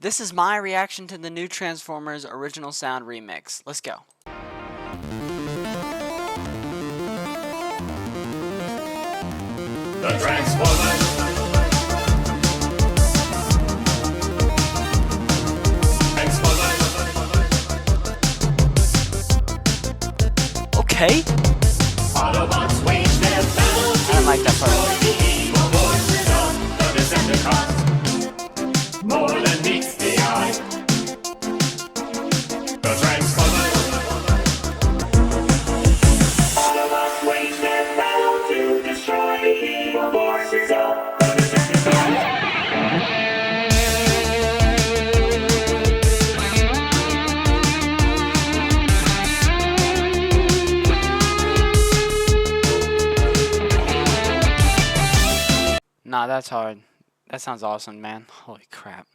This is my reaction to the new Transformers Original Sound remix. Let's go. The Transformers. Okay. Autobots wage their battle to I don't like that part. the evil forces of the Decepticons. More than meets the eye. The Transformers. Autobots wage their battle to destroy the evil forces of the Decepticons. Nah, that's hard. That sounds awesome, man. Holy crap.